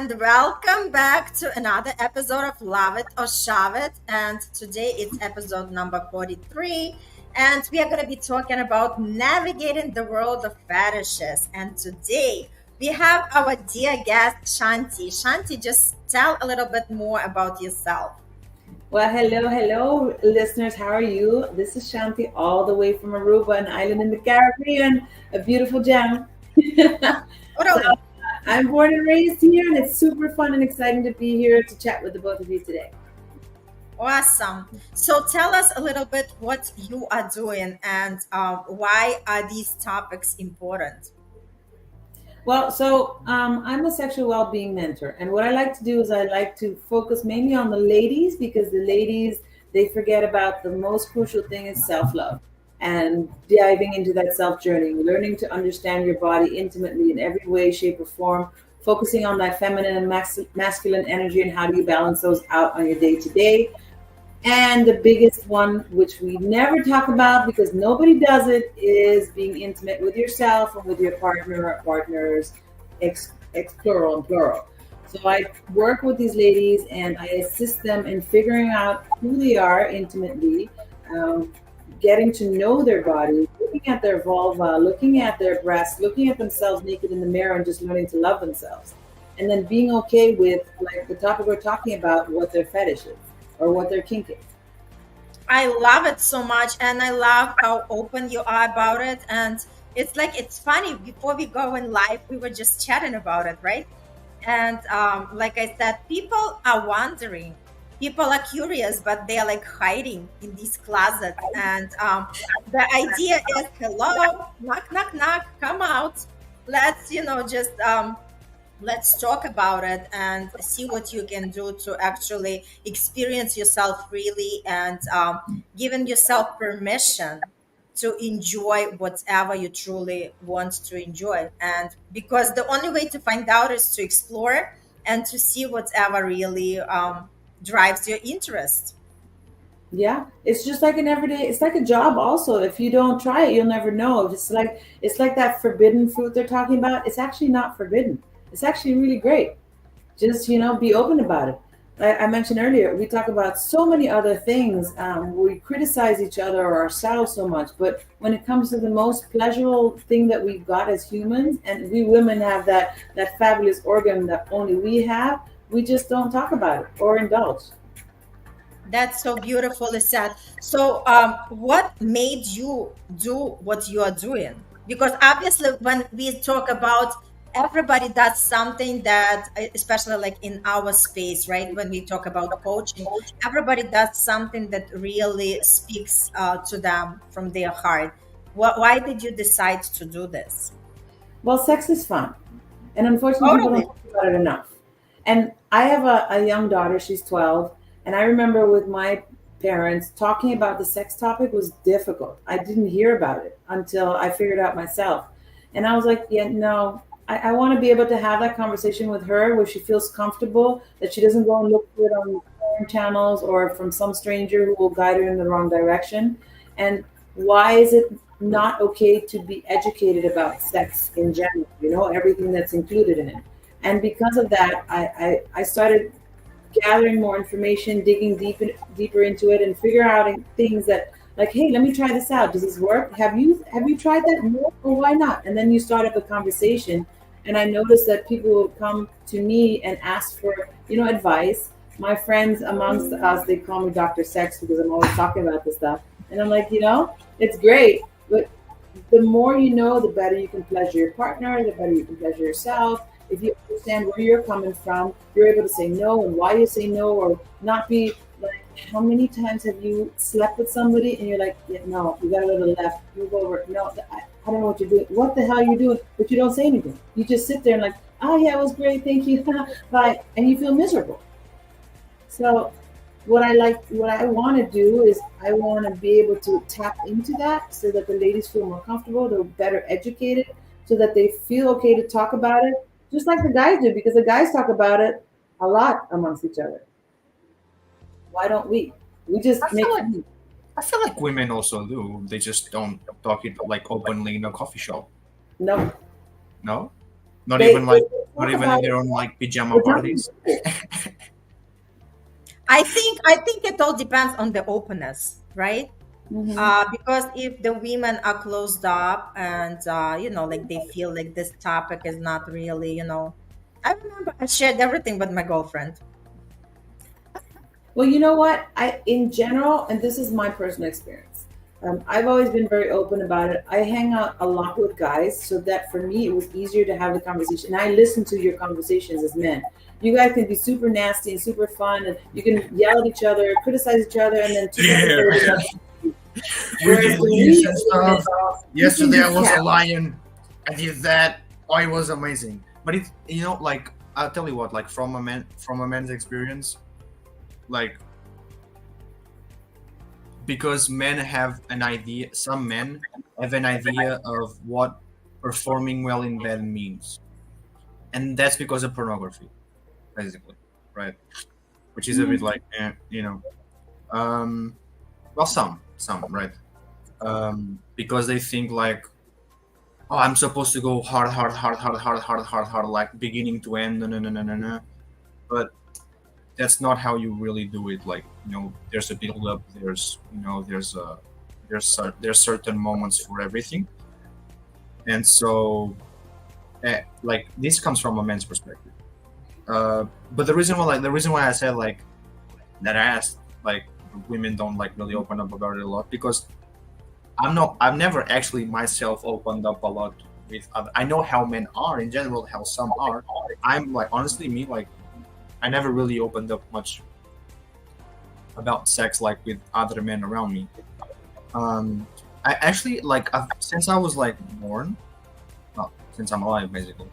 and welcome back to another episode of Love It or Shove It. And today it's episode number 43. And we are going to be talking about navigating the world of fetishes. And today we have our dear guest, Chanti. Chanti, just tell a little bit more about yourself. Well, hello, listeners. How are you? This is Chanti, all the way from Aruba, an island in the Caribbean, a beautiful gem. So, I'm born and raised here, and it's super fun and exciting to be here to chat with the both of you today. Awesome. So tell us a little bit what you are doing and why are these topics important? Well, I'm a sexual well-being mentor, and what I like to do is I like to focus mainly on the ladies because the ladies, they forget about the most crucial thing is self-love and diving into that self journey, learning to understand your body intimately in every way, shape, or form, focusing on that feminine and masculine energy and how do you balance those out on your day to day. And the biggest one, which we never talk about because nobody does it, is being intimate with yourself and with your partner or partners, ex plural and plural. So I work with these ladies and I assist them in figuring out who they are intimately, getting to know their body, looking at their vulva, looking at their breasts, looking at themselves naked in the mirror and just learning to love themselves. And then being okay with, like the topic we're talking about, what their fetish is or what their kink is. I love it so much, and I love how open you are about it. And it's funny, before we go in live, we were just chatting about it, right? And like I said, people are wondering, people are curious, but they are like hiding in these closets. And the idea is, hello, knock, knock, knock, come out. Let's, just let's talk about it and see what you can do to actually experience yourself freely and giving yourself permission to enjoy whatever you truly want to enjoy. And because the only way to find out is to explore and to see whatever really drives your interest. Yeah, it's just like an everyday, it's like a job also. If you don't try it, you'll never know. It's like that forbidden fruit they're talking about. It's actually not forbidden. It's actually really great. Just, be open about it. Like I mentioned earlier, we talk about so many other things. We criticize each other or ourselves so much, but when it comes to the most pleasurable thing that we've got as humans, and we women have that fabulous organ that only we have, we just don't talk about it or indulge. That's so beautifully said. So, what made you do what you are doing? Because obviously, when we talk about everybody does something that, especially like in our space, right? When we talk about coaching, everybody does something that really speaks to them from their heart. Why did you decide to do this? Well, sex is fun. And unfortunately, people don't talk about it enough. And I have a young daughter, she's 12. And I remember with my parents talking about the sex topic was difficult. I didn't hear about it until I figured out myself. And I was like, yeah, no, I want to be able to have that conversation with her where she feels comfortable, that she doesn't go and look for it on porn channels or from some stranger who will guide her in the wrong direction. And why is it not okay to be educated about sex in general, everything that's included in it? And because of that, I started gathering more information, digging deeper into it, and figure out things that, like, hey, let me try this out. Does this work? Have you tried that? No, or why not? And then you start up a conversation. And I noticed that people would come to me and ask for, advice. My friends amongst us, they call me Dr. Sex because I'm always talking about this stuff. And I'm like, it's great, but the more you know, the better you can pleasure your partner, the better you can pleasure yourself. If you understand where you're coming from, you're able to say no and why you say no, or not be like, how many times have you slept with somebody and you're like, yeah, no, you gotta go to the left, move over. No, I don't know what you're doing. What the hell are you doing? But you don't say anything. You just sit there and like, oh yeah, it was great, thank you, bye, and you feel miserable. So what I want to do is I want to be able to tap into that so that the ladies feel more comfortable, they're better educated, so that they feel okay to talk about it, just like the guys do, because the guys talk about it a lot amongst each other. Why don't we? We just I feel like women also do. They just don't talk it like openly in a coffee shop. No. No? Not even like not talk even in about their it. own like pajama We're talking parties. about it. I think it all depends on the openness, right? Mhm. Because if the women are closed up and like they feel like this topic is not really, I remember I shared everything with my girlfriend. Well, you know what? In general, and this is my personal experience, I've always been very open about it. I hang out a lot with guys, so that for me it was easier to have the conversation. And I listen to your conversations as men. You guys can be super nasty and super fun, and you can yell at each other, criticize each other, and then 2 seconds Yeah, later, be like, with whereas the when leaves we and women, stuff. we can Yesterday be I was a cat. lion. I did that. Oh, it was amazing. But it, like I'll tell you what, like from a man's experience, like because men have an idea. Some men have an idea of what performing well in bed means, and that's because of pornography, basically, right? Which is a bit Mhm. like, well, some, right? Because they think like, oh, I'm supposed to go hard, hard, hard, hard, hard, hard, hard, hard, like beginning to end. No, no, no, no, no, no. But that's not how you really do it. Like, there's a build up. There's certain moments for everything, and so like this comes from a man's perspective. But the reason why I said like that I asked like women don't like really open up about it a lot because I've never actually myself opened up a lot with other. I know how men are in general, how some are. I'm like honestly me like I never really opened up much about sex like with other men around me. Um, I actually like since I was like born, well, since I'm alive basically,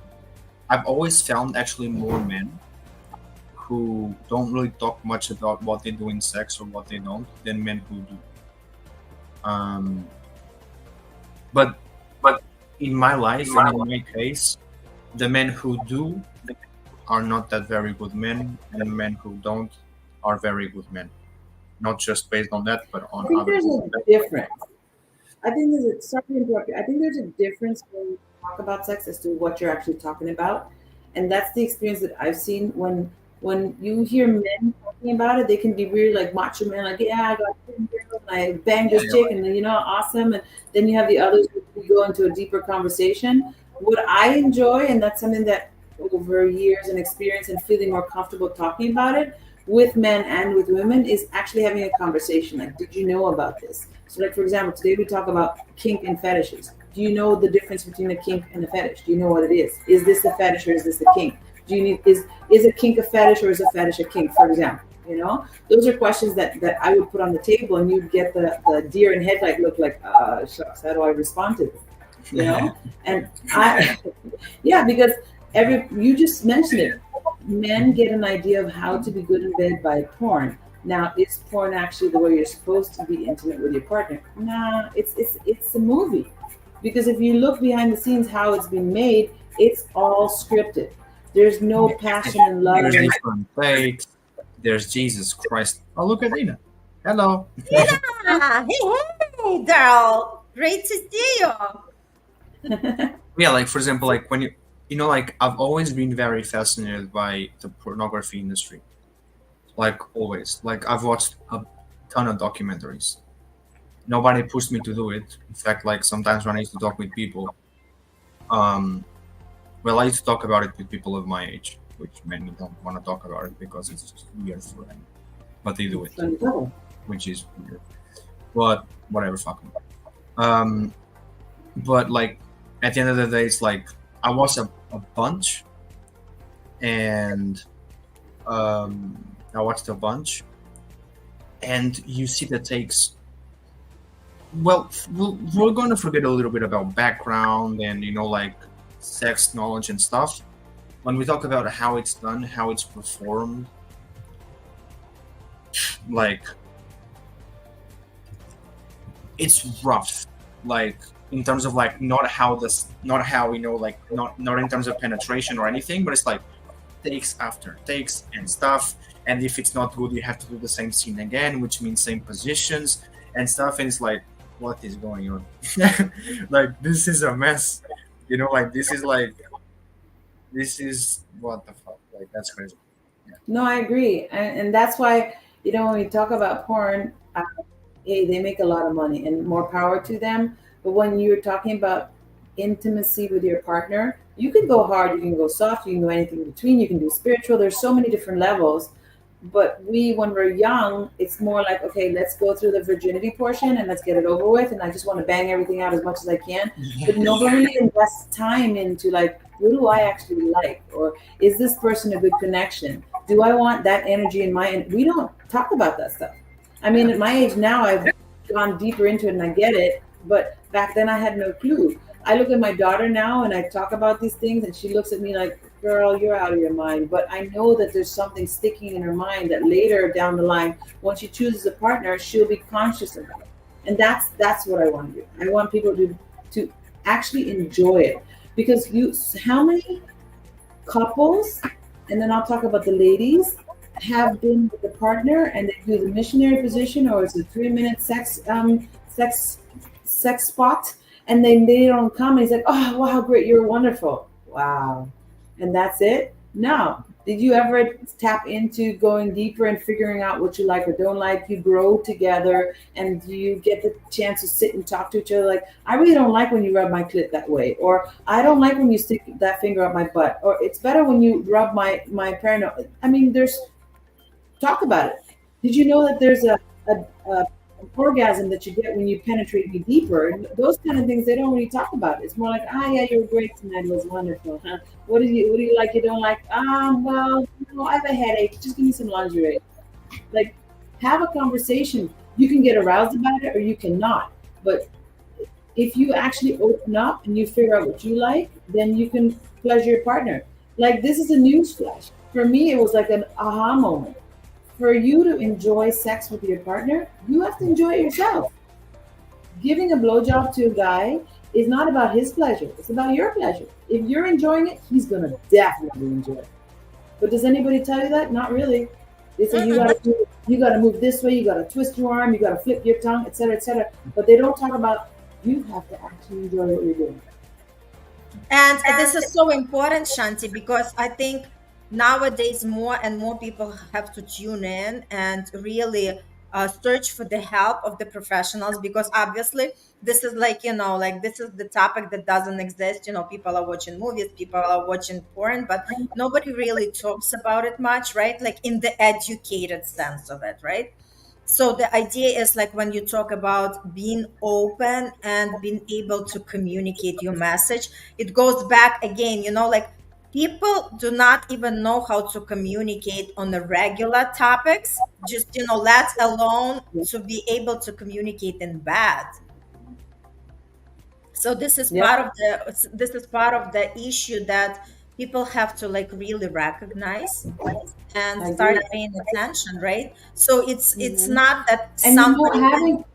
I've always found actually more men who don't really talk much about what they do in sex or what they don't than men who do. Um, but in my life and in my case, the men who do are not that very good men, and men who don't are very good men. Not just based on that, but I on think other there's a aspects. difference. I think there's a, sorry to interrupt you. I think there's a difference when you talk about sex as to what you're actually talking about, and that's the experience that I've seen when you hear men talking about it. They can be really like macho men, like yeah, I got 10 girls and I banged Yeah, this chick, and awesome. And then you have the others who go into a deeper conversation. What I enjoy, and that's something that over years and experience and feeling more comfortable talking about it with men and with women is actually having a conversation. Like, did you know about this? So, like for example, today we talk about kink and fetishes. Do you know the difference between a kink and a fetish? Do you know what it is? Is this a fetish or is this a kink? Do you need is a kink a fetish or is a fetish a kink? For example, those are questions that I would put on the table, and you'd get the deer in headlight look like, shucks, how do I respond to this? And I, yeah, because you just mentioned it. Men get an idea of how to be good in bed by porn. Now, is porn actually the way you're supposed to be intimate with your partner? Nah, it's a movie. Because if you look behind the scenes how it's been made, it's all scripted. There's no passion and love there's and different takes. There's Jesus Christ. Oh, look at Ina. Hello. Hey, girl, great to see you. Yeah, like for example, like when like I've always been very fascinated by the pornography industry. Like always. Like I've watched a ton of documentaries. Nobody pushed me to do it. In fact, like sometimes when I used to talk with people, um, well, I used to talk about it with people of my age, which many don't want to talk about it because it's just weird for them. But they do it, which is weird. But whatever, fuck them. But like at the end of the day, it's like I watched a bunch, and I watched a bunch, and you see the takes. Well, we're going to forget a little bit about background and like sex knowledge and stuff. When we talk about how it's done, how it's performed, like it's rough. Like in terms of like not how like not in terms of penetration or anything, but it's like takes after takes and stuff. And if it's not good, you have to do the same scene again, which means same positions and stuff. And it's like, what is going on? Like this is a mess. Like this is like this is what the fuck. Like that's crazy. Yeah. No, I agree, and that's why when we talk about porn, hey, they make a lot of money, and more power to them. But when you're talking about intimacy with your partner, you can go hard, you can go soft, you can go anything in between, you can do spiritual. There's so many different levels. But when we're young, it's more like, okay, let's go through the virginity portion and let's get it over with. And I just want to bang everything out as much as I can. But nobody really invests time into like, what do I actually like? Or is this person a good connection? Do I want that energy in my? We don't talk about that stuff. I mean, at my age now, I've gone deeper into it and I get it. But back then, I had no clue. I look at my daughter now and I talk about these things, and she looks at me like, girl, you're out of your mind. But I know that there's something sticking in her mind that later down the line, when she chooses a partner, she'll be conscious of that. And that's what I want to do. I want people to actually enjoy it. Because how many couples, and then I'll talk about the ladies, have been with the partner and they do the missionary position, or it's a 3-minute sex spot, and then they don't come, and he's like, oh wow, great, you're wonderful, wow, and that's it. No, did you ever tap into going deeper and figuring out what you like or don't like? You grow together, and you get the chance to sit and talk to each other, like, I really don't like when you rub my clit that way, or I don't like when you stick that finger up my butt, or it's better when you rub my perineum. I mean, there's talk about it. Did you know that there's an orgasm that you get when you penetrate me deeper? And those kind of things they don't really talk about. It's more like, yeah, you were great tonight. It was wonderful. Huh? What do you like? You don't like? Well, I have a headache. Just give me some lingerie. Like, have a conversation. You can get aroused about it, or you cannot. But if you actually open up and you figure out what you like, then you can pleasure your partner. Like, this is a news flash. For me, it was like an aha moment. For you to enjoy sex with your partner, you have to enjoy it yourself. Giving a blowjob to a guy is not about his pleasure. It's about your pleasure. If you're enjoying it, he's going to definitely enjoy it. But does anybody tell you that? Not really. They say you got to move this way, you got to twist your arm, you got to flip your tongue, etc., etc. But they don't talk about you have to actually enjoy what you're doing. And this is so important, Chanti, because I think nowadays more and more people have to tune in and really search for the help of the professionals, because obviously this is like, like this is the topic that doesn't exist. People are watching movies, people are watching porn, but nobody really talks about it much, right? Like in the educated sense of it, right? So the idea is like when you talk about being open and being able to communicate your message, it goes back again, like people do not even know how to communicate on the regular topics, just, let alone to be able to communicate in bed. So this is Yeah. part of the issue that people have to like really recognize and I start agree. paying attention, right? So it's Mhm. not that And somebody having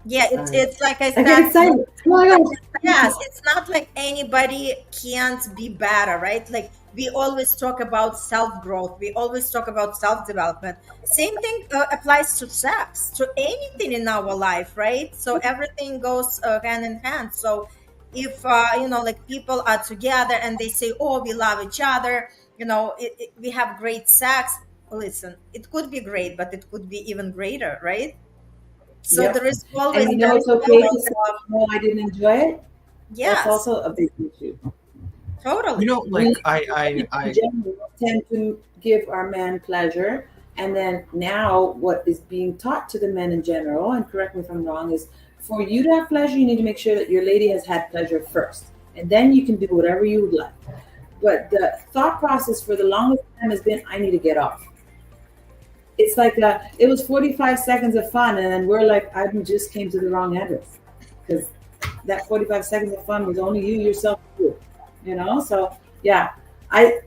yeah, sorry, it's like I I get said, excited. Oh my yes, gosh. it's not like anybody can't be better, right? Like we always talk about self growth, we always talk about self development. Same thing applies to sex, to anything in our life, right? So everything goes hand in hand. So if like people are together and they say, "Oh, we love each other," we have great sex. Listen, it could be great, but it could be even greater, right? So Yep. And there is it's okay to always say, no, I didn't enjoy it. That's yes, also a big issue. totally. Like We in general tend to give our men pleasure. And then now what is being taught to the men in general, and correct me if I'm wrong, is for you to have pleasure, you need to make sure that your lady has had pleasure first. And then you can do whatever you would like. But the thought process for the longest time has been, I need to get off. It's like it was 45 seconds of fun, and then we're like, I just came to the wrong address, because that 45 seconds of fun was only you yourself do, So yeah, I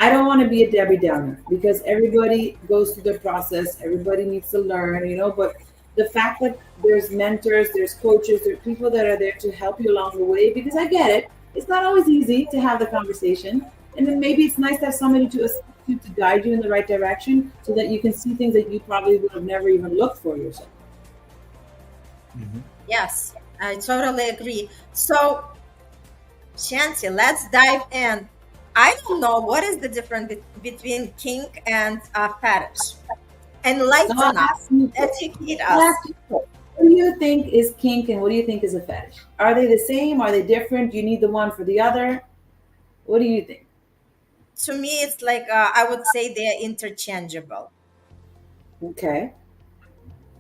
don't want to be a Debbie Downer, because everybody goes through the process, everybody needs to learn, But the fact that there's mentors, there's coaches, there's people that are there to help you along the way, because I get it. It's not always easy to have the conversation, and then maybe it's nice to have somebody to assist you, to guide you in the right direction, so that you can see things that you probably would have never even looked for yourself. Mhm. Yes, I totally agree. So Chanti, let's dive in. I don't know what is the difference between kink and fetish. So I'll Enlighten ask us, you first. educate I'll us. ask you first. What do you think is kink and what do you think is a fetish? Are they the same? Are they different? Do you need the one for the other? What do you think? To me, it's like I would say they're interchangeable. Okay.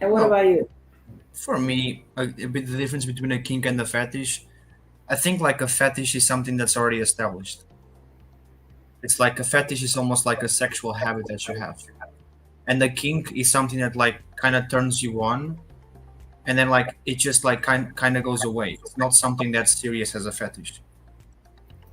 And what Well, about you? for me, a bit the difference between a kink and a fetish. I think like a fetish is something that's already established. It's like a fetish is almost like a sexual habit that you have, and the kink is something that like kind of turns you on, and then like it just like kind of goes away. It's not something that's serious as a fetish,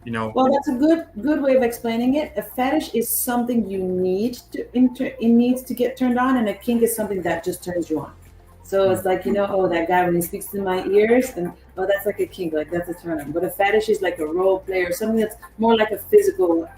you know. Well, that's a good way of explaining it. A fetish is something you need to it needs to get turned on, and a kink is something that just turns you on. So it's Mm. like, oh, that guy when he speaks to my ears, and oh, that's like a kink, like that's a turn on. But a fetish is like a role play or something that's more like a physical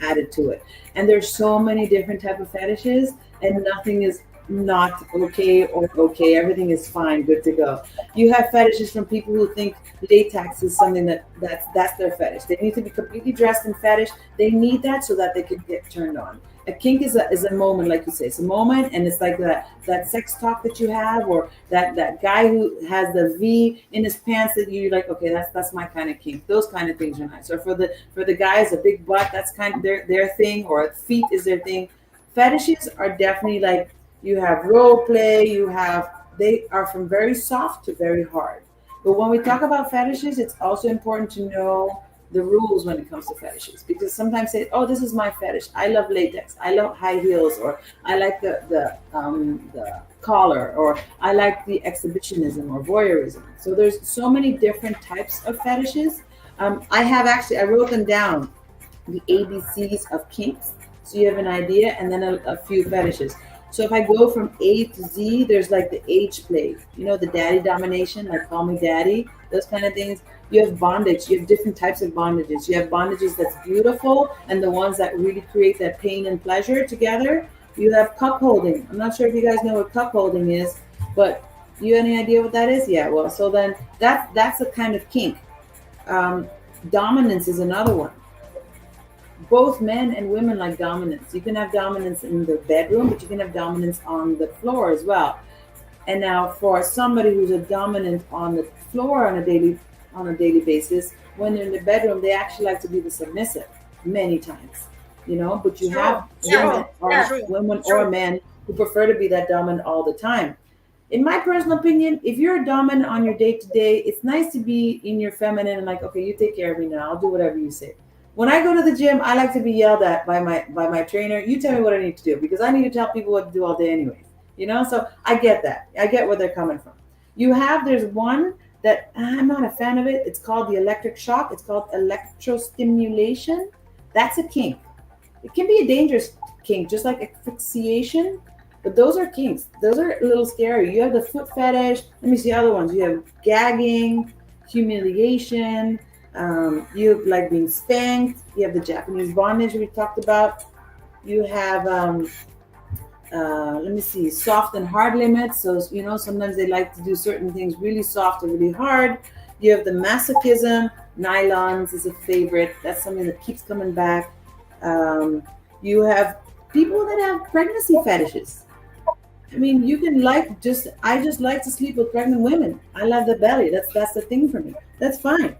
added to it. And there's so many different type of fetishes, and nothing is not okay or okay. Everything is fine, good to go. You have fetishes from people who think latex is something that's their fetish. They need to be completely dressed in fetish. They need that so that they can get turned on. A kink is a moment, like you say, it's a moment, and it's like that sex talk that you have, or that guy who has the V in his pants that you're like, okay, that's my kind of kink. Those kind of things are nice. Or for the guys, a big butt, that's kind of their thing, or feet is their thing. Fetishes are definitely like, you have role play, they are from very soft to very hard. But when we talk about fetishes, it's also important to know the rules when it comes to fetishes, because sometimes say, oh, this is my fetish, I love latex, I love high heels, or I like the collar, or I like the exhibitionism or voyeurism. So there's so many different types of fetishes. I wrote them down, the ABCs of kinks, so you have an idea, and then a few fetishes. So if I go from A to Z, there's like the age play, the daddy domination, like call me daddy, those kind of things. You have bondage. You have different types of bondages. You have bondages that's beautiful, and the ones that really create that pain and pleasure together. You have cup holding. I'm not sure if you guys know what cup holding is, but you have any idea what that is? Yeah. Well, so then that's a kind of kink. Um, Dominance is another one. Both men and women like dominance. You can have dominance in the bedroom, but you can have dominance on the floor as well. And now for somebody who's a dominant on the floor on a daily basis, when they're in the bedroom, they actually like to be the submissive many times. But you True, have women or true, women or true. men who prefer to be that dominant all the time. In my personal opinion, if you're a dominant on your day to day, it's nice to be in your feminine and like, okay, you take care of me now. I'll do whatever you say. When I go to the gym, I like to be yelled at by my trainer. You tell me what I need to do, because I need to tell people what to do all day anyways. So I get that. I get where they're coming from. There's one that I'm not a fan of it. It's called the electric shock. It's called electrostimulation. That's a kink. It can be a dangerous kink, just like asphyxiation. But those are kinks. Those are a little scary. You have the foot fetish. Let me see other ones. You have gagging, humiliation. You have like being spanked. You have the Japanese bondage we talked about. You have let me see, soft and hard limits. So sometimes they like to do certain things really soft or really hard. You have the masochism. Nylons is a favorite. That's something that keeps coming back. You have people that have pregnancy fetishes. I mean, you can I just like to sleep with pregnant women. I love the belly. That's the thing for me. That's fine.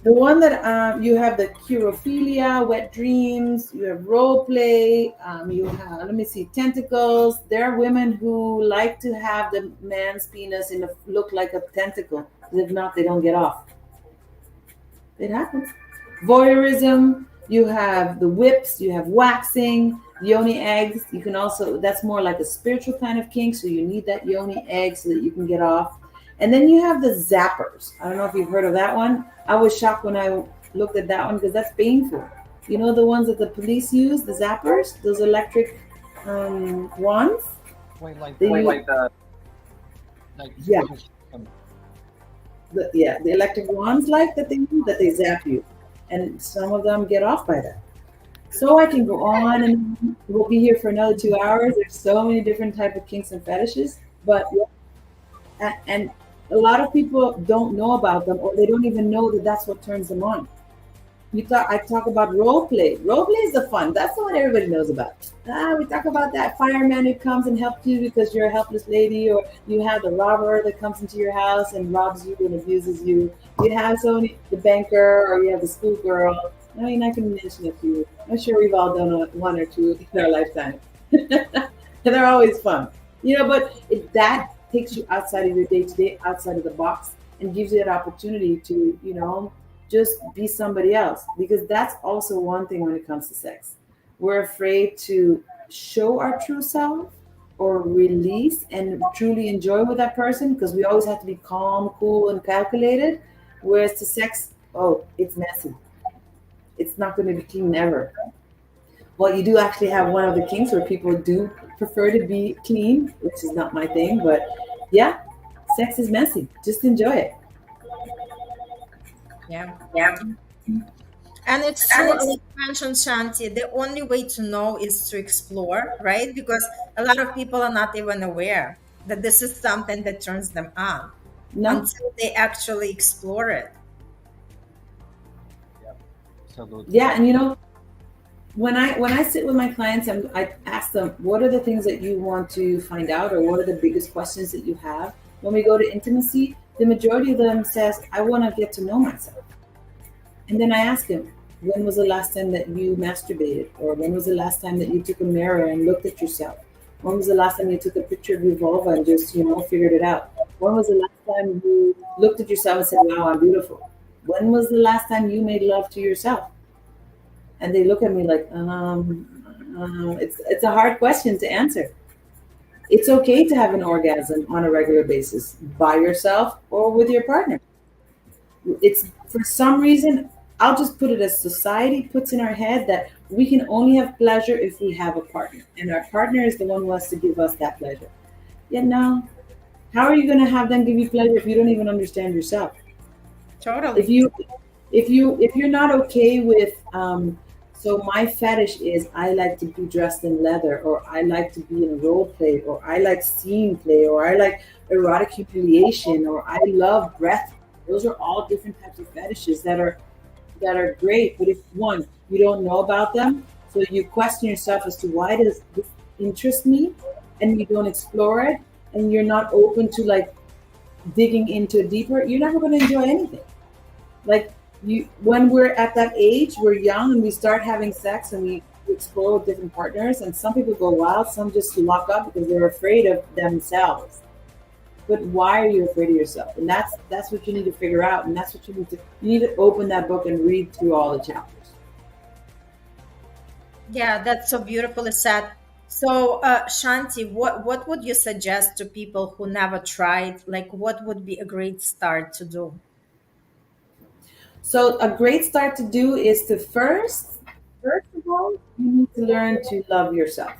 The one that you have the curophilia, wet dreams, you have role play, you have, let me see, tentacles. There are women who like to have the man's penis look like a tentacle. If not, they don't get off. It happens. Voyeurism, you have the whips, you have waxing, yoni eggs. You can also, that's more like a spiritual kind of kink, so you need that yoni egg so that you can get off. And then you have the zappers. I don't know if you've heard of that one. I was shocked when I looked at that one because that's painful. The ones that the police use, the zappers, those electric wands. Wait, like They the, use, like the like yeah, um, the electric wands like that they zap you, and some of them get off by that. So I can go on, and we'll be here for another 2 hours. There's so many different type of kinks and fetishes, but and A lot of people don't know about them, or they don't even know that that's what turns them on. I talk about role play. Role play is the fun. That's not what everybody knows about. We talk about that fireman who comes and helps you because you're a helpless lady, or you have the robber that comes into your house and robs you and abuses you. You have somebody, the banker, or you have the schoolgirl. I mean, I can mention a few. I'm sure we've all done one or two in our lifetime. And they're always fun, but that takes you outside of your day to day, outside of the box, and gives you that opportunity to, just be somebody else. Because that's also one thing when it comes to sex. We're afraid to show our true self or release and truly enjoy with that person because we always have to be calm, cool, and calculated. Whereas to sex, oh, it's messy. It's not going to be clean ever. Well, you do actually have one of the kinks where people do prefer to be clean, which is not my thing, but yeah, sex is messy. Just enjoy it. Yeah. Yeah. And it's true, like you mentioned, Shanti, the only way to know is to explore, right? Because a lot of people are not even aware that this is something that turns them on No? until they actually explore it. Absolutely. Yeah, and when I sit with my clients, I ask them, what are the things that you want to find out, or what are the biggest questions that you have? When we go to intimacy, the majority of them says, I want to get to know myself. And then I ask him, when was the last time that you masturbated? Or when was the last time that you took a mirror and looked at yourself? When was the last time you took a picture of your vulva and just, figured it out? When was the last time you looked at yourself and said, wow, I'm beautiful? When was the last time you made love to yourself? And they look at me like, it's a hard question to answer. It's okay to have an orgasm on a regular basis by yourself or with your partner. It's for some reason, I'll just put it as society puts in our head that we can only have pleasure if we have a partner, and our partner is the one who has to give us that pleasure. Yet no, how are you going to have them give you pleasure if you don't even understand yourself? Totally. If you're not okay with so my fetish is I like to be dressed in leather, or I like to be in a role play, or I like scene play, or I like erotic humiliation, or I love breath. Those are all different types of fetishes that are great. But if one, you don't know about them, so you question yourself as to why does this interest me, and you don't explore it, and you're not open to like digging into it deeper, you're never going to enjoy anything. Like when we're at that age, we're young and we start having sex and we explore with different partners, and some people go wild, some just lock up because they're afraid of themselves. But why are you afraid of yourself? And that's what you need to figure out, and that's what you need to open that book and read through all the chapters. Yeah, that's so beautifully said. So, Shanti, what would you suggest to people who never tried? Like, what would be a great start to do? So a great start to do is to first of all, you need to learn to love yourself.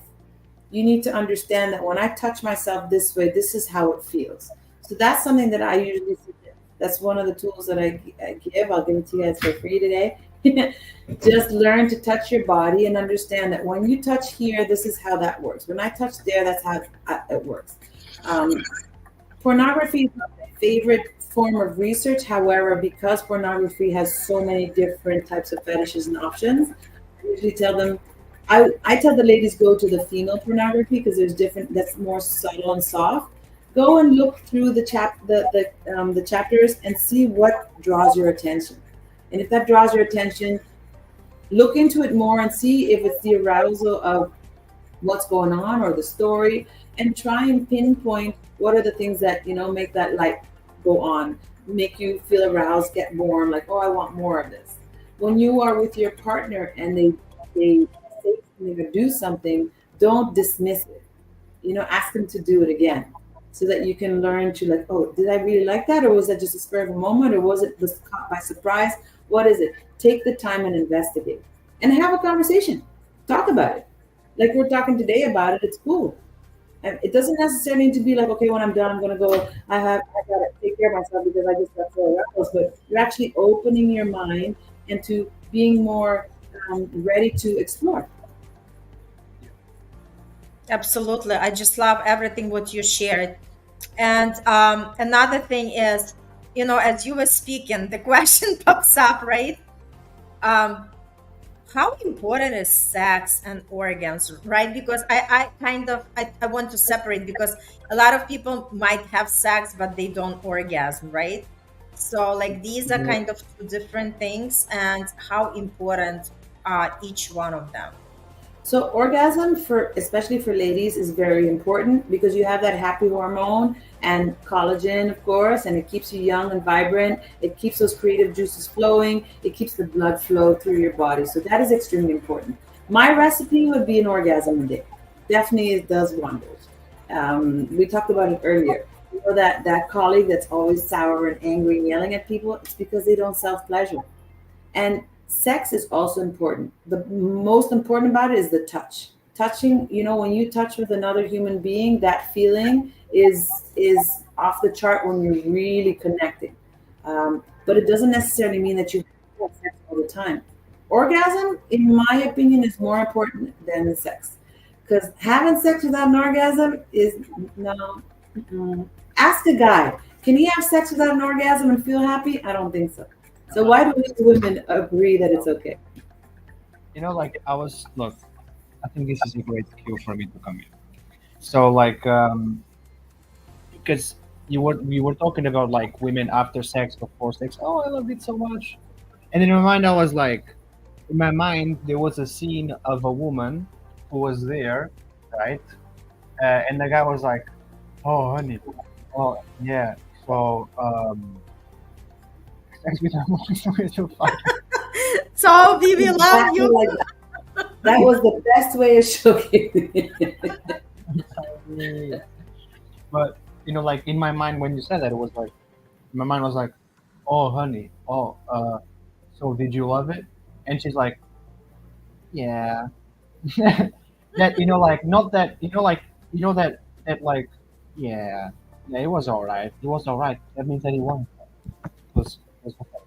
You need to understand that when I touch myself this way, this is how it feels. So that's something that I usually suggest. That's one of the tools that I give. I'll give it to you guys for free today. Just learn to touch your body and understand that when you touch here, this is how that works. When I touch there, that's how it works. Um, Pornography is not my favorite form of research. However, because pornography has so many different types of fetishes and options, I usually tell them, I tell the ladies go to the female pornography because there's different, that's more subtle and soft. Go and look through the chapters and see what draws your attention. And if that draws your attention, look into it more and see if it's the arousal of what's going on or the story, and try and pinpoint what are the things that make that light go on, make you feel aroused, get warm, like, oh, I want more of this. When you are with your partner and they say something or do something, don't dismiss it. Ask them to do it again, so that you can learn to, like, oh, did I really like that, or was that just a spur of a moment, or was it just caught by surprise? What is it? Take the time and investigate and have a conversation. Talk about it. Like we're talking today about it. It's cool. And it doesn't necessarily need to be like, okay, when I'm done, I'm gonna go. I gotta take care of myself because I just got so aroused. But you're actually opening your mind into being more ready to explore. Absolutely. I just love everything what you shared. And another thing is, as you were speaking, the question pops up, right? Um, how important is sex and organs, right? Because I kind of I want to separate, because a lot of people might have sex but they don't orgasm, right? So like these are Mhm. kind of two different things, and how important are each one of them? So orgasm for especially for ladies is very important because you have that happy hormone and collagen, of course, and it keeps you young and vibrant. It keeps those creative juices flowing. It keeps the blood flow through your body. So that is extremely important. My recipe would be an orgasm a day. Definitely, it does wonders. We talked about it earlier. You know that colleague that's always sour and angry and yelling at people. It's because they don't self pleasure. And sex is also important. The most important about it is the touch. Touching, when you touch with another human being, that feeling is off the chart when you're really connecting. But it doesn't necessarily mean that you have sex all the time. Orgasm, in my opinion, is more important than the sex. Because having sex without an orgasm is no. Mm-mm. Ask a guy, can he have sex without an orgasm and feel happy? I don't think so. So why do we women agree that it's okay? like I was look. I think this is a great cue for me to come in. So like because we were talking about like women after sex, before sex. Oh, I love it so much. And in my mind, I was like, in my mind, there was a scene of a woman who was there, right? And the guy was like, "Oh, honey, oh yeah, so sex with her mom is so fun." So we love Exactly you. like that. That was the best way of showcasing it. But like in my mind, when you said that, it was like, my mind was like, "Oh, honey, oh, so did you love it?" And she's like, "Yeah." That like not that like that like, yeah, yeah, it was all right. It was all right. That means that he won. It was okay.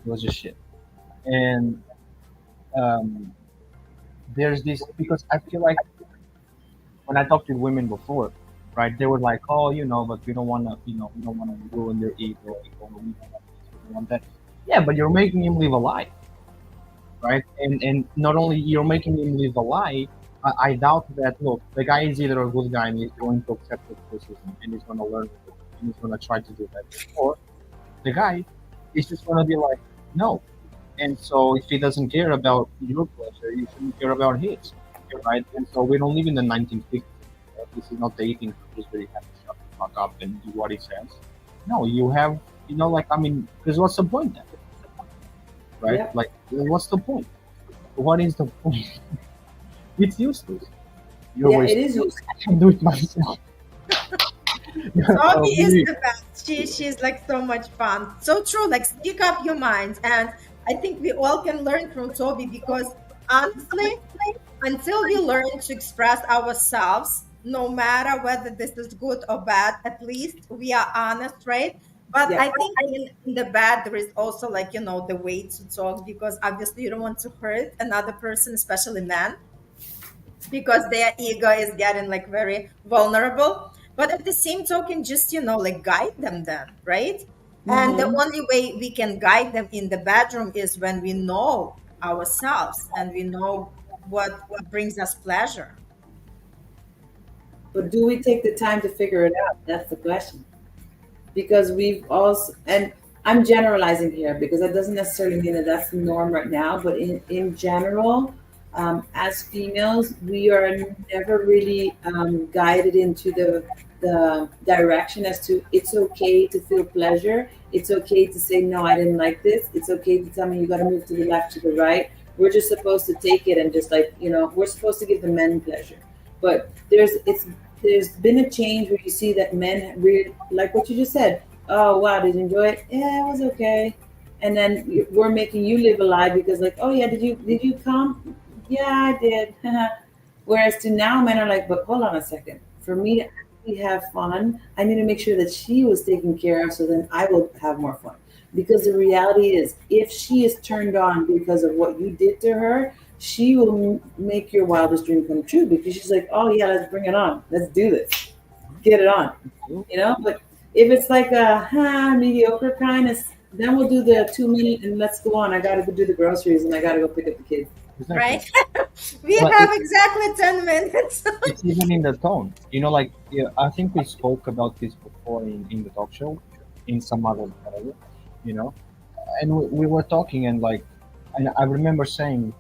It was just shit. And um, there's this, because I feel like when I talked to women before, right, they were like, "Oh, but we don't want to, we don't want to ruin their ego. We don't want this, we don't want that." Yeah, but you're making him live a lie, right? And not only you're making him live a lie, I doubt that. Look, the guy is either a good guy and he's going to accept the criticism and he's going to learn it and he's going to try to do that, or the guy is just going to be like, no. And so if he doesn't care about your pleasure, you shouldn't care about his, right? And so we don't live in the 1950s. Right? This is not the 1800s where you have to shut the fuck up and do what he says. No, you have, like, I mean, because what's the point then, right? Yeah. Like, what's the point? What is the point? It's useless. You're Yeah, it wasting. is useful. I can do it myself. Sophie is Really. the best. She's like so much fun. So true. Like speak up your mind, and I think we all can learn from Toby, because honestly, until we learn to express ourselves, no matter whether this is good or bad, at least we are honest, right? But Yeah. I think in the bad, there is also like, the way to talk, because obviously you don't want to hurt another person, especially men, because their ego is getting like very vulnerable. But at the same token, just like guide them then, right? And the Mm-hmm. only way we can guide them in the bedroom is when we know ourselves and we know what brings us pleasure. But do we take the time to figure it out? That's the question. Because we've also, and I'm generalizing here because that doesn't necessarily mean that that's the norm right now, but in general, as females, we are never really guided into the direction as to it's okay to feel pleasure. It's okay to say, no, I didn't like this. It's okay to tell me you got to move to the left, to the right. We're just supposed to take it and just like, we're supposed to give the men pleasure. But there's been a change where you see that men really, like what you just said. Oh wow, did you enjoy it? Yeah, it was okay. And then we're making you live a lie because like, oh yeah, did you come? Yeah, I did. Whereas to now, men are like, but hold on a second. For me to actually have fun, I need to make sure that she was taken care of, so then I will have more fun. Because the reality is, if she is turned on because of what you did to her, she will make your wildest dream come true because she's like, oh yeah, let's bring it on. Let's do this. get it on, But if it's like a mediocre kind of, then we'll do the 2 minute and let's go on. I got to go do the groceries and I got to go pick up the kids. Right? Exactly. We But have exactly 10 minutes. it's even in the tone. Like, yeah, I think we spoke about this before in the talk show, in some other whatever, you know. And we were talking, and I remember saying,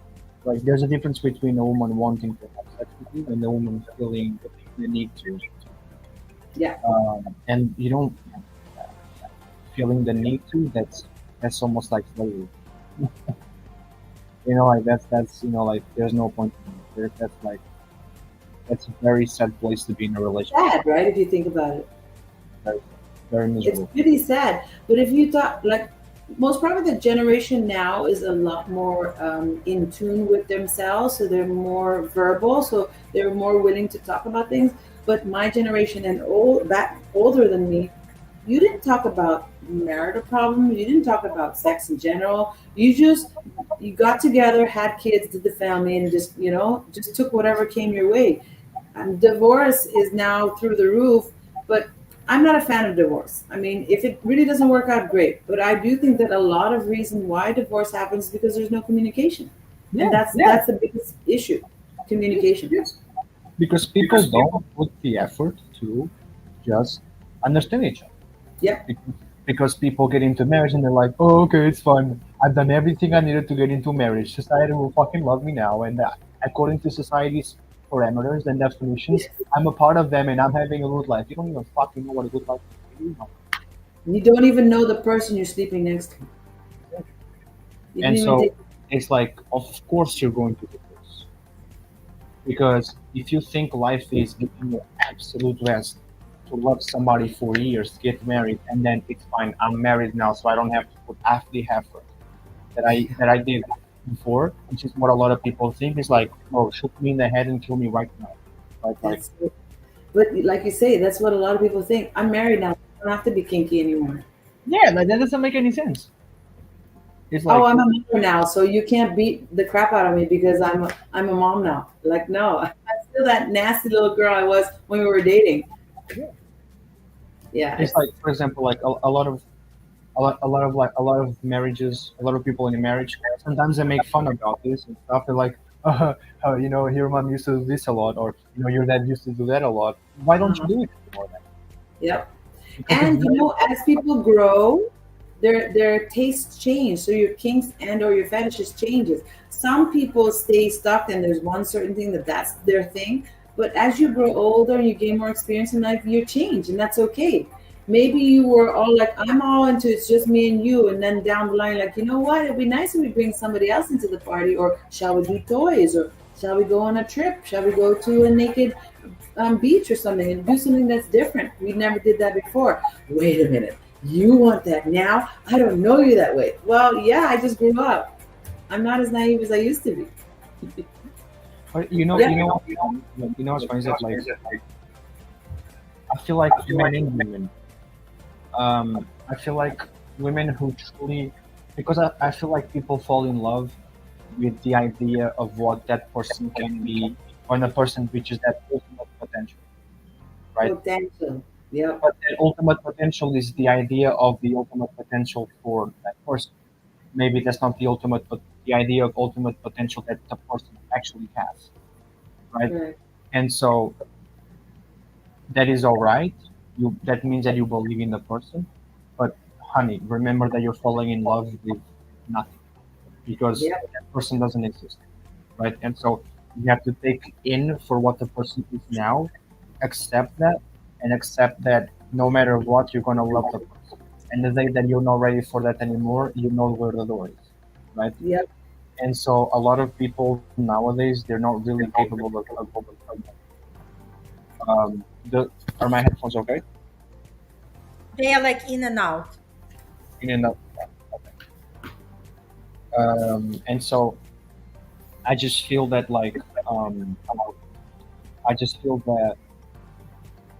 like, there's a difference between a woman wanting to have sex with you and a woman feeling the need to. Yeah. And you don't feeling the need to. That's almost like slavery. Like that's like there's no point. That's a very sad place to be in a relationship. Sad, right? If you think about it, Very, very it's miserable. really sad. But if you thought, like, most probably the generation now is a lot more in tune with themselves, so they're more verbal, so they're more willing to talk about things. But my generation and older than me, you didn't talk about marital problems. You didn't talk about sex in general. You got together, had kids, did the family, and just took whatever came your way. Divorce is now through the roof, but I'm not a fan of divorce. I mean, if it really doesn't work out, great. But I do think that a lot of reason why divorce happens is because there's no communication, and that's the biggest issue, communication. Yes. Because people don't put the effort to just understand each other. Yep. Because people get into marriage and they're like, oh, okay, it's fine. I've done everything I needed to get into marriage. Society will fucking love me now. And according to society's parameters and definitions, I'm a part of them and I'm having a good life. You don't even fucking know what a good life is. You don't even know the person you're sleeping next to. You And didn't even so take- it's like, of course you're going to divorce. Because if you think life is giving your absolute best to love somebody for years, get married, and then it's fine, I'm married now, so I don't have to put half the effort that I did before, which is what a lot of people think is like, oh, shoot me in the head and kill me right now. Like that's it. But like you say, that's what a lot of people think. I'm married now. I don't have to be kinky anymore. yeah, like, that doesn't make any sense. It's Oh, like, I'm a mother now, so you can't beat the crap out of me because I'm a mom now. Like, no, I'm still that nasty little girl I was when we were dating. Yeah, it's like, for example, like a lot of marriages, a lot of people in a marriage, sometimes they make fun about this and stuff. They're like, your mom used to do this a lot, or your dad used to do that a lot. Why don't you do it anymore then? yep. Because And it's very- as people grow, their tastes change. So your kinks and or your fetishes changes. Some people stay stuck and there's one certain thing that's their thing. But as you grow older and you gain more experience in life, you change, and that's okay. Maybe you were all like, I'm all into it's just me and you, and then down the line, like, you know what? It'd be nice if we bring somebody else into the party, or shall we do toys, or shall we go on a trip? Shall we go to a naked beach or something and do something that's different? We never did that before. Wait a minute. You want that now? I don't know you that way. Well, yeah, I just grew up. I'm not as naive as I used to be. But Yeah. what's funny is that, like, I feel like men and women, I feel like women who truly, because I feel like people fall in love with the idea of what that person can be when a person reaches that ultimate potential, right? Potential. Yep. But that ultimate potential is the idea of the ultimate potential for that person. Maybe that's not the ultimate, but the idea of ultimate potential that the person actually has, right? Right. And so that is all right. That means that you believe in the person, but honey, remember that you're falling in love with nothing because Yeah. that person doesn't exist, right? And so you have to take in for what the person is now, accept that, and accept that no matter what, you're gonna love the person. And the day that you're not ready for that anymore, you know where the door is, right? Yep. And so a lot of people nowadays, they're not really capable of overcoming. Are my headphones okay? They are like in and out. In and out. Okay. And so I just feel that, like, I just feel that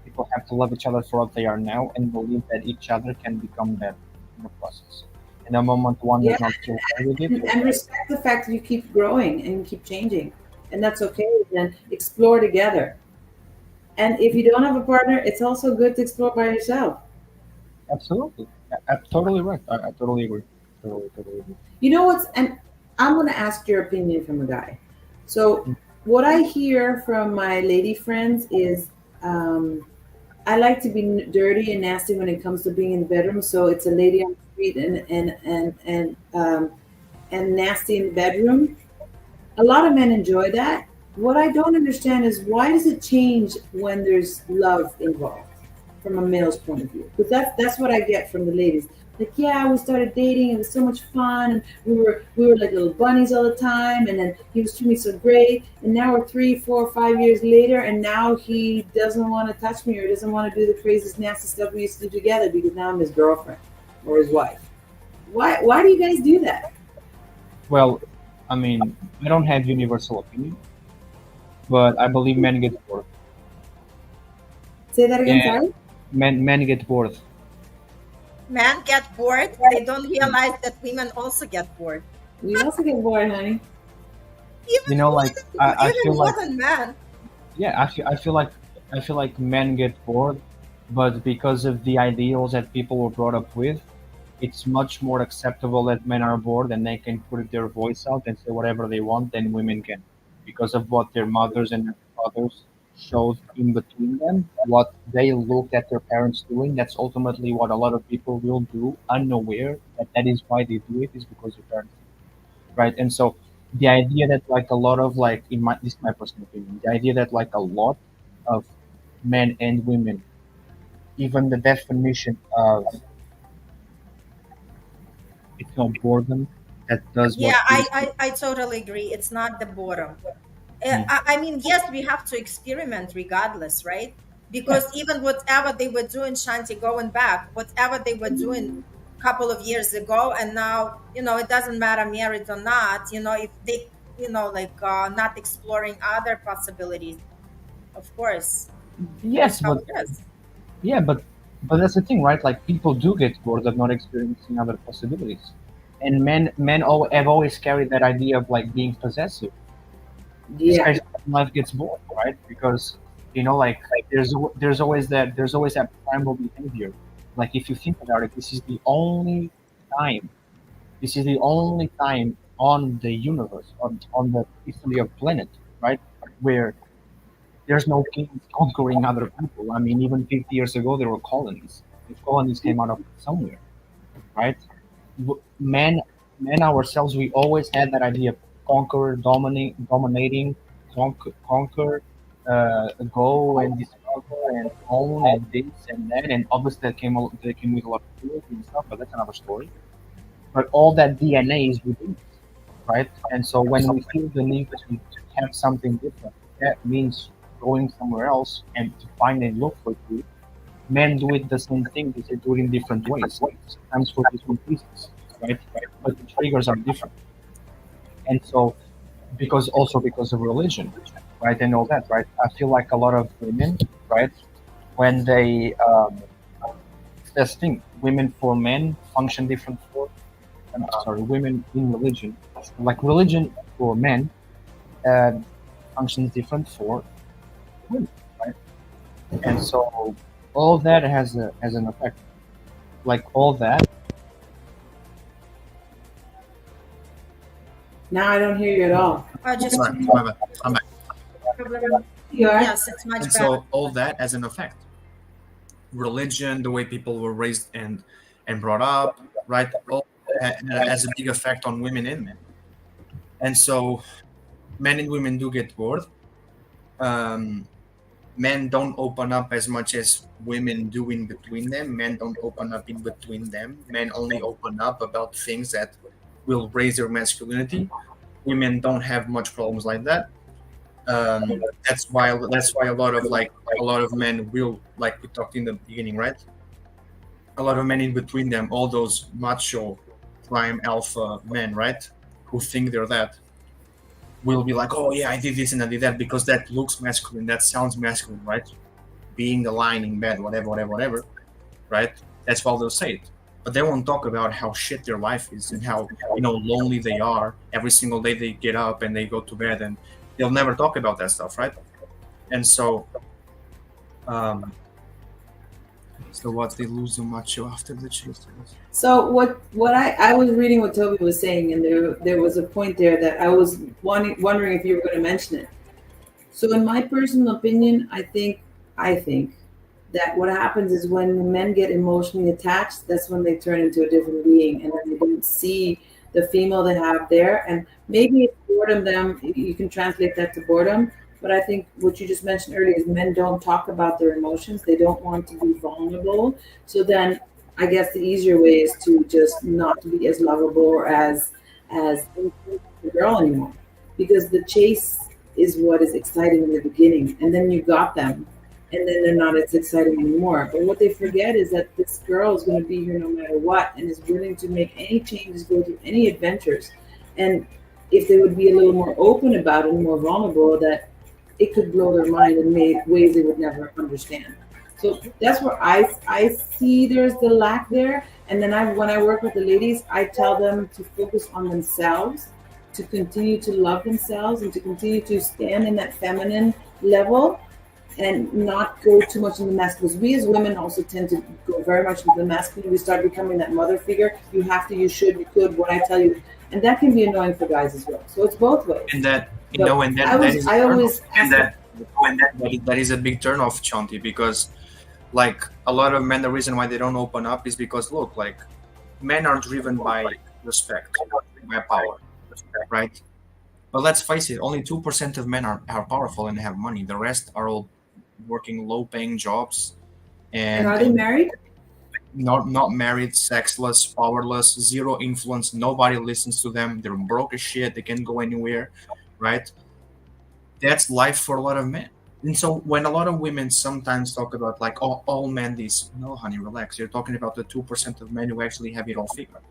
people have to love each other for what they are now and believe that each other can become better in the process. In the moment one Yeah. does not feel okay with it, And respect the fact that you keep growing and keep changing, and that's okay. And explore together. And if you don't have a partner, it's also good to explore by yourself. Absolutely. Totally right. I totally agree. Totally agree. You know what's, and I'm going to ask your opinion from a guy. So, what I hear from my lady friends is, I like to be dirty and nasty when it comes to being in the bedroom. So it's a lady on the street and nasty in the bedroom. A lot of men enjoy that. What I don't understand is why does it change when there's love involved from a male's point of view? Because that's what I get from the ladies. Like, yeah, we started dating. It was so much fun, and we were like little bunnies all the time. And then he was treating me so great. And now we're 3, 4, 5 years later, and now he doesn't want to touch me or doesn't want to do the craziest, nasty stuff we used to do together because now I'm his girlfriend or his wife. Why do you guys do that? Well, I mean, I don't have universal opinion, but I believe men get bored. Say that again, Yeah, sorry. men get bored. Men get bored. They don't realize that women also get bored. We also get bored, honey. Even You know, like I even feel more like than men. yeah, I feel like men get bored, but because of the ideals that people were brought up with, it's much more acceptable that men are bored and they can put their voice out and say whatever they want than women can, because of what their mothers and their fathers showed in between them, what they looked at their parents doing. That's ultimately what a lot of people will do, unaware that that is why they do it, is because their parents, right? And so the idea that like a lot of like in my this is my personal opinion, the idea that like a lot of men and women, even the definition of it's not boredom that does what Yeah, is. I totally agree. It's not the boredom. Mm. I mean, yes, we have to experiment regardless, right? Yeah, Because even whatever they were doing, Shanti, going back, whatever they were doing a couple of years ago, and now, it doesn't matter married or not, if they, like not exploring other possibilities, of course, that's yes, how but it is. yeah, but that's the thing, right? Like people do get bored of not experiencing other possibilities, and have always carried that idea of like being possessive, Yeah. especially when life gets bored, right? Because like there's always that primal behavior. Like if you think about it, time this is the only time on the universe, on the history of planet, right, where there's no kings conquering other people. I mean, even 50 years ago, there were colonies. The colonies came out of somewhere, right? Men, men ourselves, we always had that idea of conquer, dominating, conquer, go and discover and own and this and that. And obviously, that came with a lot of cruelty and stuff, but that's another story. But all that DNA is within us, right? And so when we feel the need to have something different, that means going somewhere else and to find and look for it. Men do it the same thing, they do it in different ways, sometimes for different reasons, right? But the triggers are different. And so because of religion, right, and all that, right? I feel like a lot of women, right, when they that's the thing, women for men function different for I'm sorry, women in religion, like religion for men, uh, functions different for women, right? And so all that has an effect. Like all that, Now I don't hear you at all. Just Sorry, my bad. I'm back. problem. You are? Yes, it's much And better. so all that has an effect. Religion, the way people were raised and brought up, right? All has a big effect on women and men. And so men and women do get bored. Um, Men don't open up as much as women do in between them. Men don't open up in between them. Men only open up about things that will raise their masculinity. Women don't have much problems like that. That's why a lot of men will, like we talked in the beginning, right? A lot of men in between them, all those macho prime alpha men, right, who think they're that, will be like, oh yeah, I did this and I did that because that looks masculine, that sounds masculine, right? Being the line in bed, whatever, right? That's why they'll say it. But they won't talk about how shit their life is and how lonely they are every single day they get up and they go to bed, and they'll never talk about that stuff, right? And so Um, so what, they lose the macho after the children? So what I was reading what Toby was saying, and there was a point there that I was wondering if you were going to mention it. So in my personal opinion, I think that what happens is when men get emotionally attached, that's when they turn into a different being, and then they don't see the female they have there. And maybe it's boredom. Them you can translate that to boredom. But I think what you just mentioned earlier is men don't talk about their emotions. They don't want to be vulnerable. So then I guess the easier way is to just not to be as lovable or as the girl anymore, because the chase is what is exciting in the beginning, and then you got them, and then they're not as exciting anymore. But what they forget is that this girl is going to be here no matter what, and is willing to make any changes, go through any adventures. And if they would be a little more open about it and more vulnerable, that it could blow their mind in ways they would never understand. So that's where I see there's the lack there. And then when I work with the ladies, I tell them to focus on themselves, to continue to love themselves, and to continue to stand in that feminine level and not go too much in the masculine. Because we as women also tend to go very much into the masculine. We start becoming that mother figure. You have to, you should, you could, what I tell you. And that can be annoying for guys as well. So it's both ways. And that, that is a big turn off, Chanti, because like a lot of men, the reason why they don't open up is because, look, like men are driven by respect, by power, right? But let's face it, only 2% of men are powerful and have money. The rest are all working low-paying jobs. And are they married? Not married, sexless, powerless, zero influence. Nobody listens to them. They're broke as shit. They can't go anywhere, right? That's life for a lot of men. And so when a lot of women sometimes talk about like, oh, all men this, no, honey, relax. You're talking about the 2% of men who actually have it all figured,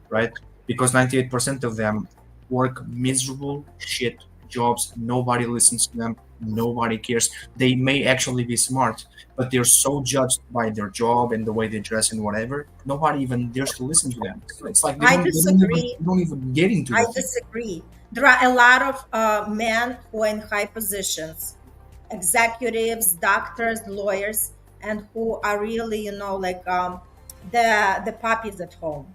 right? Because 98% of them work miserable shit jobs. Nobody listens to them. Nobody cares. They may actually be smart, but they're so judged by their job and the way they dress and whatever. Nobody even dares to listen to them. So it's like I disagree. They don't even get into it. I disagree. There are a lot of men who are in high positions, executives, doctors, lawyers, and who are really, like the puppies at home.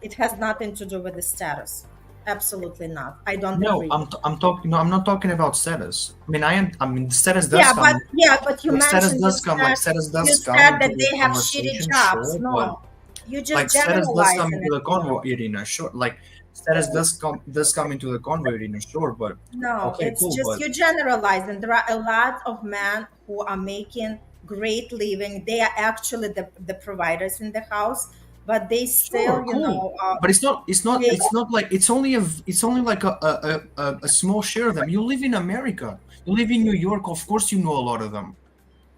It has nothing to do with the status. Absolutely not. I don't agree. I'm not talking about status. I mean, status does Yeah, come. but you mentioned status does come. Like status does you come. said that into they the have shitty conversation, jobs. sure, No, but, you just like status does generalize come it. into the convo, Irina. Sure, like status does come into the convo, Irina. Sure, but No, okay, it's cool. just But you generalize, and there are a lot of men who are making great living. They are actually the providers in the house, but they still, sure, cool. But it's not like it's only like a small share of them. You live in America. You live in New York. Of course, you know a lot of them.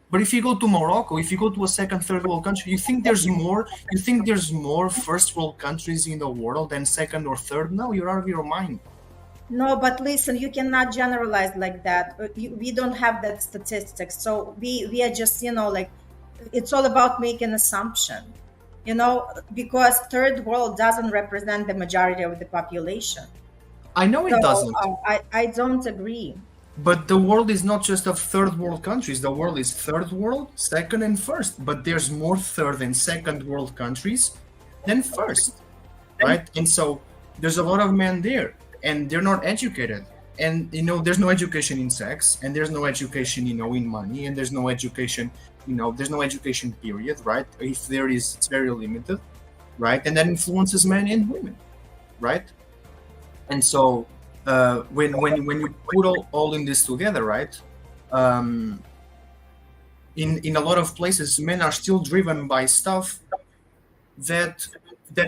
But if you go to Morocco, if you go to a second, third world country, you think there's more? You think there's more first world countries in the world than second or third? No, you're out of your mind. No, but listen, you cannot generalize like that. We don't have that statistics, so we are just like it's all about making assumption, because third world doesn't represent the majority of the population. I know it So doesn't. I don't agree. But the world is not just of third world countries. The world is third world, second, and first. But there's more third and second world countries than first, right? And so there's a lot of men there, and they're not educated. And there's no education in sex, and there's no education, in money, and there's no education, there's no education period, right? If there is, it's very limited, right? And that influences men and women, right? And so when you put all in this together, right? In a lot of places, men are still driven by stuff that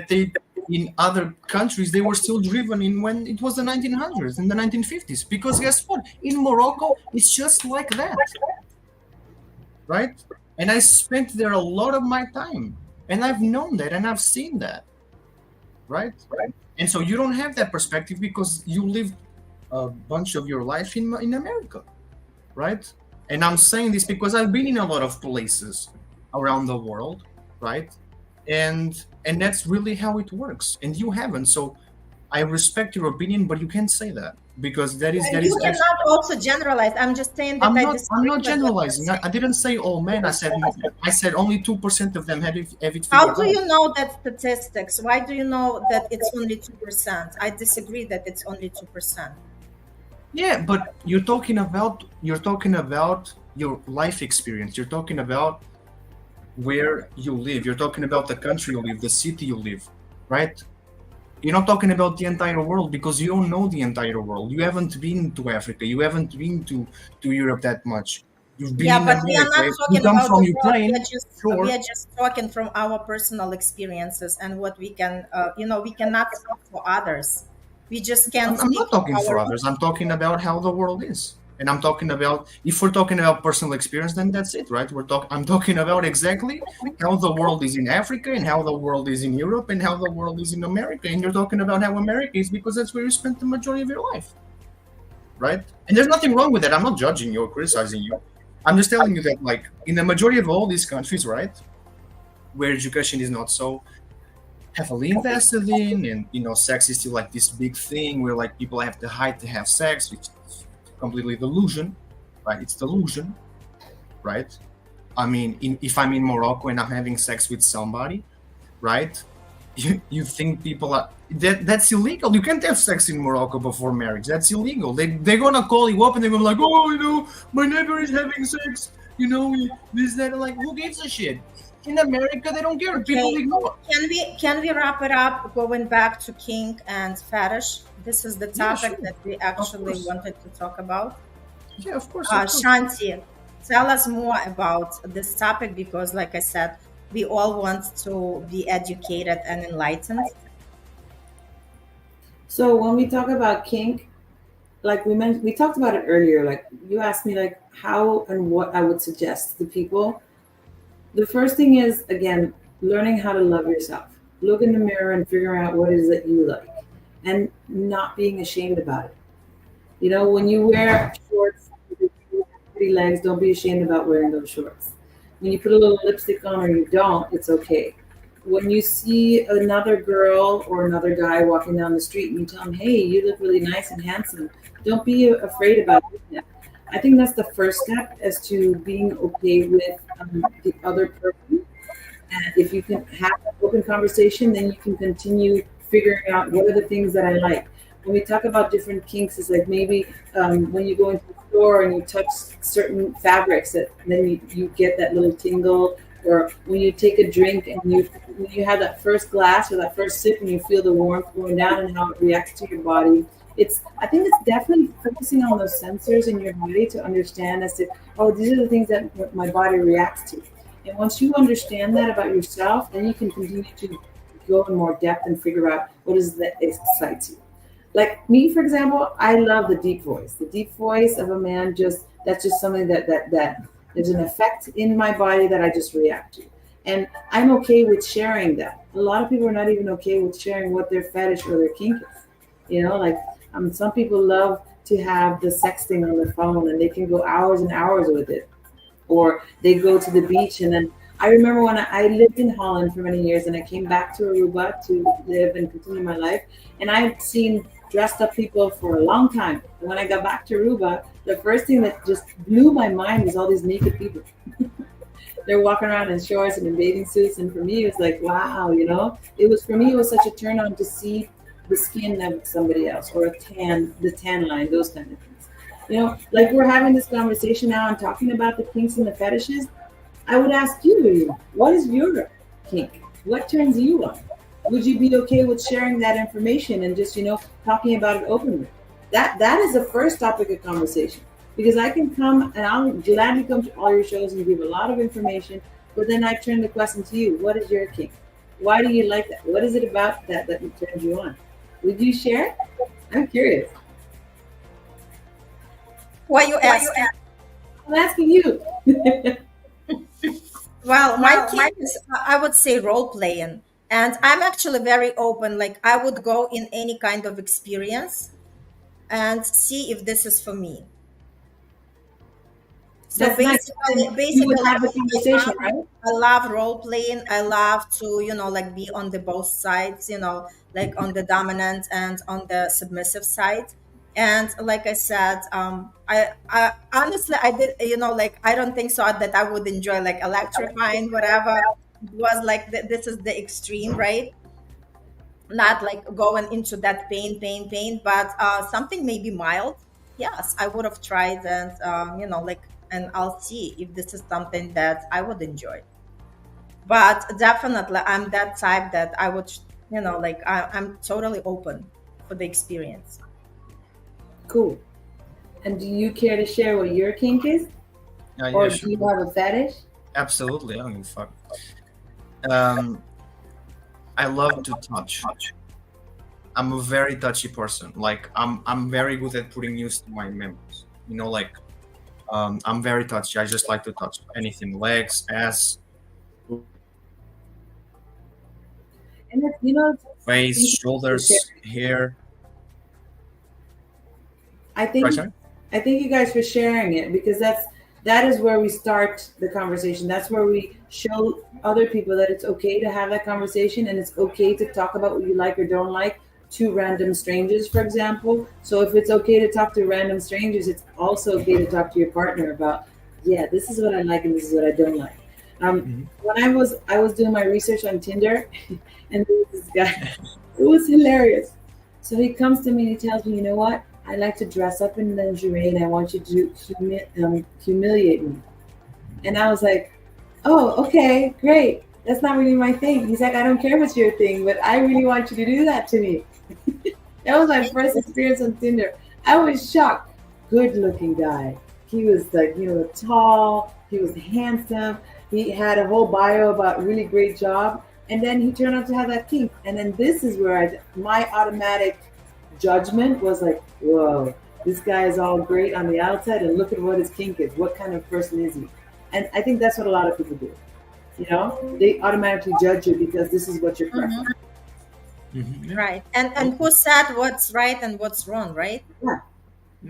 they in other countries they were still driven in when it was the 1900s and the 1950s. Because guess what? In Morocco, it's just like that, right? And I spent there a lot of my time, and I've known that, and I've seen that, right? And so you don't have that perspective because you lived a bunch of your life in America, right? And I'm saying this because I've been in a lot of places around the world, right? And that's really how it works. And you haven't. So I respect your opinion, but you can't say that because that You is actually. cannot also generalize. I'm just saying that I I'm disagree not with what you're generalizing. I saying. didn't say all men. I said only 2% of them have it How figured do out. you know that statistics? Why do you know that it's only 2%? I disagree that it's only 2%. Yeah, but you're talking about your life experience. You're talking about where you live. You're talking about the country you live, the city you live, right? You're not talking about the entire world because you don't know the entire world. You haven't been to Africa. You haven't been to Europe that much. You've been Yeah, in but we are not America. You talking come about from the world. Ukraine, We sure. are just talking from our personal experiences and what we can, we cannot speak for others. We just can't I'm speak not for talking for our others. I'm talking about how the world is. And I'm talking about if we're talking about personal experience, then that's it, right? I'm talking about exactly how the world is in Africa and how the world is in Europe and how the world is in America. And you're talking about how America is because that's where you spent the majority of your life, right? And there's nothing wrong with that. I'm not judging you or criticizing you. I'm just telling you that, like, in the majority of all these countries, right, where education is not so heavily invested in, and sex is still like this big thing where like people have to hide to have sex, which is completely delusion, right? It's delusion, right? I mean, if I'm in Morocco and I'm having sex with somebody, right? You think people are that's illegal. You can't have sex in Morocco before marriage. That's illegal. They're gonna call you up and they're gonna be like, oh, my neighbor is having sex. This that. Like, who gives a shit? In America, they don't care. People Okay. ignore. Can we wrap it up going back to kink and fetish? This is the Yeah, topic sure. that we Of actually course. wanted to talk about. Yeah, of course, of course. Shanti, tell us more about this topic because, like I said, we all want to be educated and enlightened. So when we talk about kink, like we talked about it earlier. Like you asked me, like how and what I would suggest to people. The first thing is again learning how to love yourself. Look in the mirror and figure out what it is that you like, and not being ashamed about it. When you wear shorts with your pretty legs, don't be ashamed about wearing those shorts. When you put a little lipstick on or you don't, it's okay. When you see another girl or another guy walking down the street and you tell them, hey, you look really nice and handsome, don't be afraid about it. I think that's the first step as to being okay with the other person. And if you can have an open conversation, then you can continue figuring out what are the things that I like. When we talk about different kinks, it's like maybe when you go into the store and you touch certain fabrics, that then you get that little tingle. Or when you take a drink and when you have that first glass or that first sip and you feel the warmth going down and how it reacts to your body. I think it's definitely focusing on those sensors in your body to understand as to, oh, these are the things that my body reacts to. And once you understand that about yourself, then you can continue to go in more depth and figure out what is that excites you. Like me, for example, I love the deep voice. The deep voice of a man that's just something that there's an effect in my body that I just react to. And I'm okay with sharing that. A lot of people are not even okay with sharing what their fetish or their kink is. Like some people love to have the sexting on the phone and they can go hours and hours with it, or they go to the beach. And then I remember when I lived in Holland for many years and I came back to Aruba to live and continue my life, and I've seen dressed up people for a long time. And when I got back to Aruba, the first thing that just blew my mind was all these naked people. They're walking around in shorts and in bathing suits, and for me it was like, wow, it was such a turn on to see the skin of somebody else, or the tan line, those kind of things. Like we're having this conversation now and talking about the kinks and the fetishes. I would ask you, what is your kink? What turns you on? Would you be okay with sharing that information and just, talking about it openly? That is the first topic of conversation. Because I can come and I'll gladly come to all your shows and give a lot of information, but then I turn the question to you. What is your kink? Why do you like that? What is it about that turns you on? Would you share? I'm curious. Why you ask? I'm asking you. Well, my kink is, I would say, role playing. And I'm actually very open. Like, I would go in any kind of experience and see if this is for me. So That's nice. And you would have a conversation, right? I love role playing. I love to, like be on the both sides, like on the dominant and on the submissive side. And like I said, I honestly, I did, like, I don't think so that I would enjoy like electrifying, whatever. It was like, this is the extreme, right? Not like going into that pain, but something maybe mild. Yes, I would have tried, and like, and I'll see if this is something that I would enjoy. But definitely, I'm that type that I would, like, I'm totally open for the experience. Cool. And do you care to share what your kink is? Yeah, Or sure. do you have a fetish? Absolutely. I don't give a fuck. Um, I love to touch. I'm a very touchy person. Like I'm very good at putting news to my members. Like I'm very touchy. I just like to touch anything, legs, ass, And it's, face, shoulders, hair. I think Right, sorry? I thank you guys for sharing it, because that is where we start the conversation. That's where we show other people that it's okay to have that conversation, and it's okay to talk about what you like or don't like to random strangers, for example. So if it's okay to talk to random strangers, it's also okay to talk to your partner about, yeah, this is what I like and this is what I don't like. When I was doing my research on Tinder, and there was this guy, it was hilarious. So he comes to me and he tells me, you know what? I like to dress up in lingerie and I want you to humiliate me. And I was like, oh, okay, great. That's not really my thing. He's like, I don't care what's your thing, but I really want you to do that to me. That was my first experience on Tinder. I was shocked. Good looking guy. He was like, tall. He was handsome. He had a whole bio about really great job. And then he turned out to have that kink. And then this is where my automatic judgment was like, whoa, this guy is all great on the outside, and look at what his kink is. What kind of person is he? And I think that's what a lot of people do. They automatically judge you because this is what you're preferring. Yeah. Right. And who said what's right and what's wrong, right? Yeah.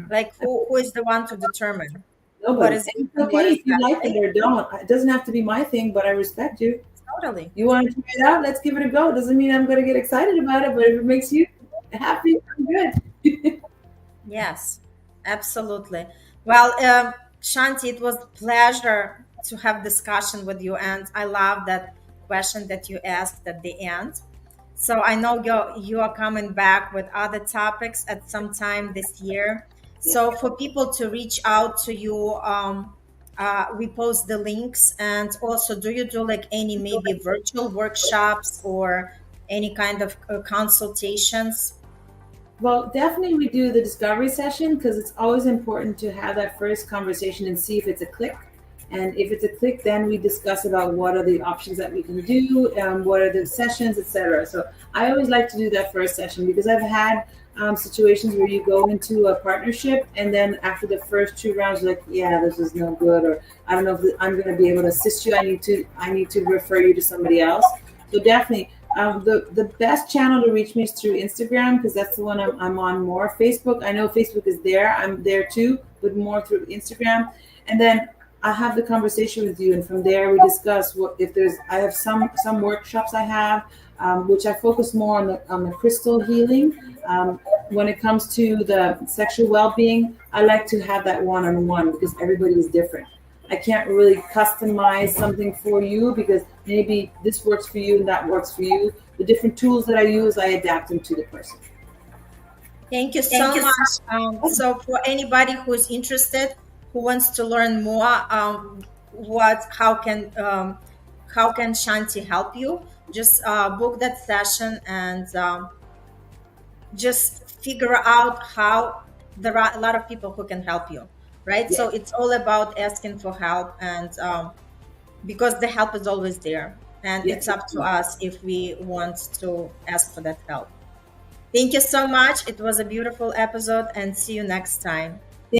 Like, who is the one to determine Nobody. what is It's what okay is if you that, like right? it or don't. It doesn't have to be my thing, but I respect you. Totally. You want to try it out? Let's give it a go. Doesn't mean I'm going to get excited about it, but if it makes you happy, I'm good. Yes, absolutely. Well, Shanti, it was a pleasure to have discussion with you, and I love that question that you asked at the end. So I know you are coming back with other topics at some time this year. So for people to reach out to you, we post the links, and also, do you do like any maybe virtual workshops or any kind of consultations? Well, definitely we do the discovery session, because it's always important to have that first conversation and see if it's a click. And if it's a click, then we discuss about what are the options that we can do, what are the sessions, etc. So I always like to do that first session, because I've had situations where you go into a partnership and then after the first 2 rounds, you're like, yeah, this is no good, or I don't know if I'm going to be able to assist you. I need to refer you to somebody else. So definitely. The best channel to reach me is through Instagram, because that's the one I'm on more. Facebook, I know Facebook is there. I'm there too, but more through Instagram. And then I have the conversation with you, and from there we discuss what if there's. I have some workshops I have, which I focus more on the crystal healing. When it comes to the sexual well-being, I like to have that one-on-one, because everybody is different. I can't really customize something for you, because maybe this works for you and that works for you. The different tools that I use, I adapt them to the person. Thank you so much. So for anybody who's interested, who wants to learn more, how can Shanti help you? Just book that session, and just figure out how. There are a lot of people who can help you, right? Yes. So it's all about asking for help, and because the help is always there, and Yes. it's up to us if we want to ask for that help. Thank you so much. It was a beautiful episode, and see you next time.